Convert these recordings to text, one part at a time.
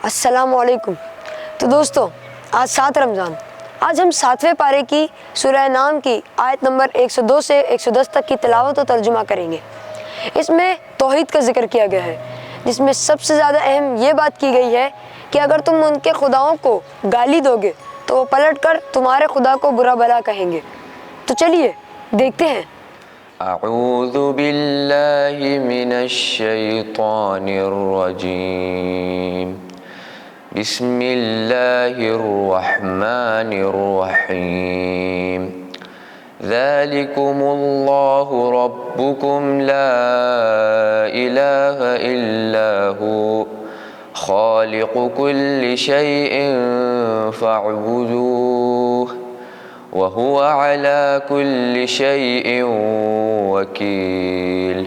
अस्सलामु अलैकुम। तो दोस्तों, आज 7 रमज़ान। आज हम 7वें पारे की सूरह नाम की आयत नंबर 102 से 110 तक की तिलावत और तर्जुमा करेंगे। इसमें तौहीद का जिक्र किया गया है, जिसमें सबसे ज़्यादा अहम ये बात की गई है कि अगर तुम उनके खुदाओं को गाली दोगे तो वो पलट कर तुम्हारे खुदा को बुरा भला कहेंगे। तो चलिए देखते हैं। अऊज़ु बिल्लाहि मिनश शैतानिर रजीम। बिस्मिल्लाहिर रहमानिर रहीम। ज़ालिकुमुल्लाहु रब्बुकुम ला इलाहा इल्ला हु खालिक़ु कुल्लि शैइन फ़अबुदूह वहुव अला कुल्लि शैइन वकील।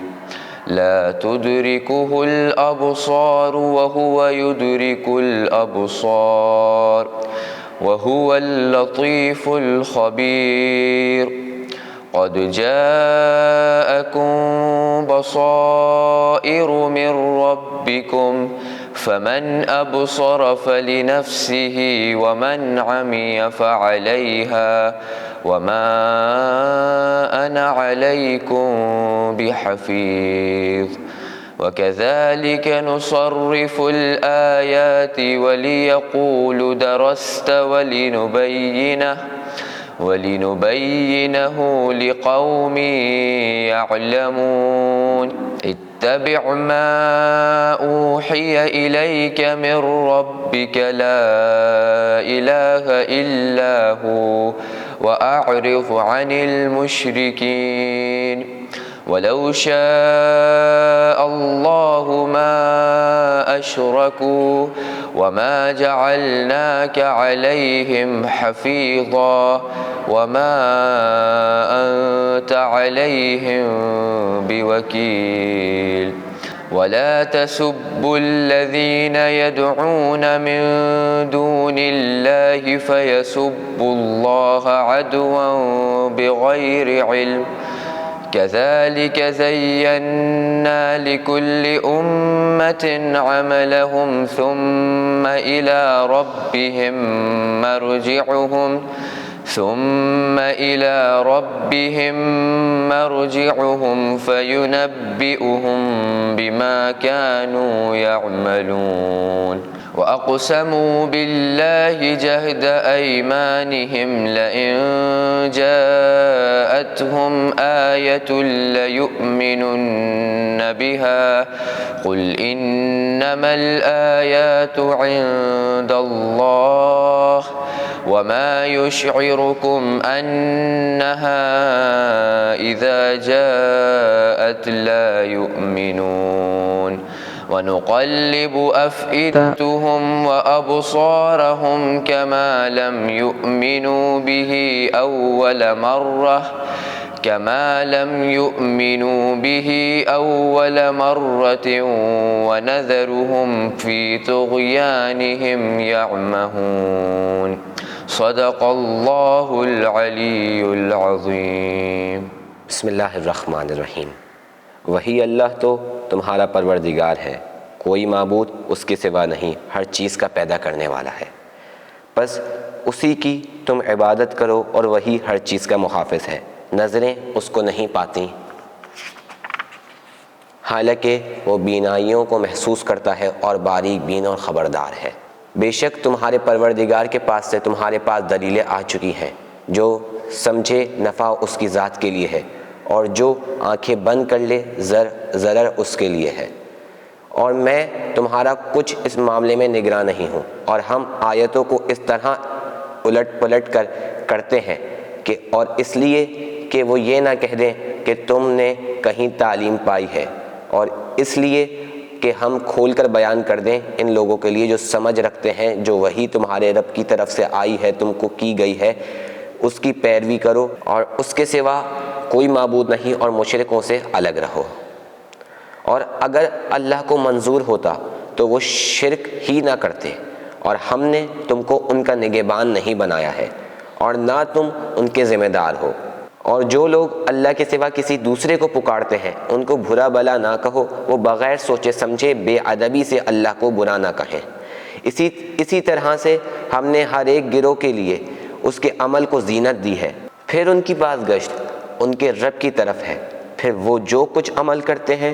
ला तुदरिकुहुल अबसार वहुव युदरिकुल अबसार वहुवल लतीफुल खबीर। क़द जाअकुम बसाइरु मिर रब्बिकुम फमन अबसर फलिनफ्सिही वमन अमिय फअलैहा वमा अना अलैकुम बिहफीज़। वकज़ालिक नुसर्रिफुल आयाति वलियक़ूलु दरस्त वलिनुबय्यिनहु लिक़ौमिन यअलमून। इत्तबि' मा ऊहिय इलैक मिर रब्बिक ला इलाहा इल्ला हु वअअरिज़ अनिल मुश्रिकीन। वलौ शाअ अल्लाहु मा अशरकू वमा जअलनाक अलैहिम हफीज़ा वमा अंत अलैहिम बिवकील। वला तसुब्बुल्लज़ीन यदऊन मिन दूनिल्लाहि फयसुब्बुल्लाह अदवन बिग़ैरि इल्म। कज़ालिक ज़य्यन्ना लिकुल्लि उम्मतिन अमलहुम सुम्मा इला रब्बिहिम मर्जिउहुम फयुनब्बिउहुम बिमा कानू यअमलून। वअक़समू बिल्लाहि जहद ऐमानिहिम लइन जाअतहुम आयतुन लयुमिनुन्न बिहा क़ुल इन्नमल आयातु इन्दल्लाह वमा युशइरुकुम अन्नहा इज़ा जाअत ला युमिनून। वनुक़ल्लिबु अफ़इदतहुम व अबसारहुम कमा लम युमिनू बिही अव्वल मर्रतिन वनज़रुहुम फ़ी तुग़यानिहिम यअमहून। सदक़ल्लाहुल अलीयुल अज़ीम। बिस्मिल्लाहिर्रहमानिर्रहीम। वही अल्लाह तो तुम्हारा परवरदिगार है, कोई माबूद उसके सिवा नहीं, हर चीज़ का पैदा करने वाला है। बस उसी की तुम इबादत करो और वही हर चीज़ का मुहाफ़िज़ है। नज़रें उसको नहीं पाती, हालांकि वो बीनाइयों को महसूस करता है और बारीक बीन और ख़बरदार है। बेशक तुम्हारे परवरदिगार के पास से तुम्हारे पास दलीलें आ चुकी हैं। जो समझे नफ़ा उसकी ज़ात के लिए है और जो आंखें बंद कर ले ज़रर उसके लिए है। और मैं तुम्हारा कुछ इस मामले में निगरान नहीं हूँ। और हम आयतों को इस तरह उलट पलट कर करते हैं कि और इसलिए कि वो ये ना कह दें कि तुमने कहीं तालीम पाई है, और इसलिए कि हम खोल कर बयान कर दें इन लोगों के लिए जो समझ रखते हैं, जो वही तुम्हारे रब की तरफ से आई है, तुमको की गई है, उसकी पैरवी करो और उसके सिवा कोई माबूद नहीं और मुशरिकों से अलग रहो। और अगर अल्लाह को मंजूर होता तो वो शिरक ही ना करते, और हमने तुमको उनका निगहबान नहीं बनाया है और ना तुम उनके ज़िम्मेदार हो। और जो लोग अल्लाह के सिवा किसी दूसरे को पुकारते हैं उनको बुरा भला ना कहो, वो बग़ैर सोचे समझे बेअदबी से अल्लाह को बुरा ना कहें। اسی طرح سے ہم نے ہر ایک گروہ کے لیے اس کے عمل کو زینت دی ہے، پھر ان کی باز گشت ان کے رب کی طرف ہے، پھر وہ جو کچھ عمل کرتے ہیں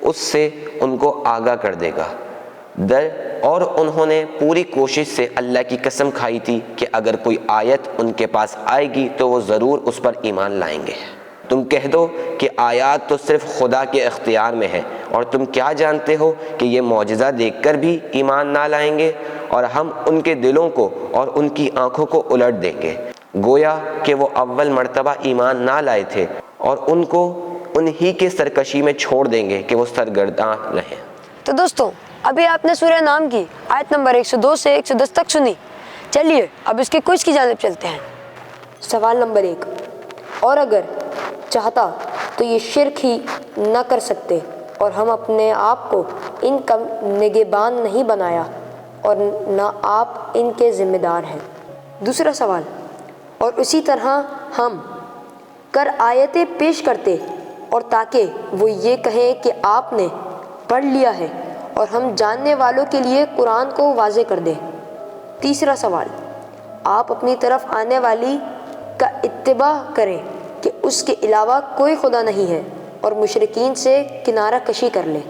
اس سے ان کو آگاہ کر دے گا۔ اور انہوں نے پوری کوشش سے اللہ کی قسم کھائی تھی کہ اگر کوئی آیت ان کے پاس آئے گی تو وہ ضرور اس پر ایمان لائیں گے۔ تم کہہ دو کہ آیات تو صرف خدا کے اختیار میں ہے، اور تم کیا جانتے ہو کہ یہ معجزہ دیکھ کر بھی ایمان نہ لائیں گے، اور ہم ان کے دلوں کو اور ان کی آنکھوں کو الٹ دیں گے، گویا کہ وہ اول مرتبہ ایمان نہ لائے تھے، اور ان کو انہی کے سرکشی میں چھوڑ دیں گے کہ وہ سرگرداں رہیں۔ تو دوستوں، ابھی آپ نے سورہ نام کی آیت نمبر 102 سے 110 تک سنی۔ چلیے اب اس کے کوئز کی جانب چلتے ہیں۔ سوال نمبر 1، اور اگر چاہتا تو یہ شرک ہی نہ کر سکتے، اور ہم اپنے آپ کو ان کا نگہبان نہیں بنایا اور نہ آپ ان کے ذمہ دار ہیں۔ دوسرا سوال، اور اسی طرح ہم کر آیتیں پیش کرتے اور تاکہ وہ یہ کہیں کہ آپ نے پڑھ لیا ہے، اور ہم جاننے والوں کے لیے قرآن کو واضح کر دیں۔ تیسرا سوال، آپ اپنی طرف آنے والی کا اتباع کریں کہ اس کے علاوہ کوئی خدا نہیں ہے، اور مشرکین سے کنارہ کشی کر لیں۔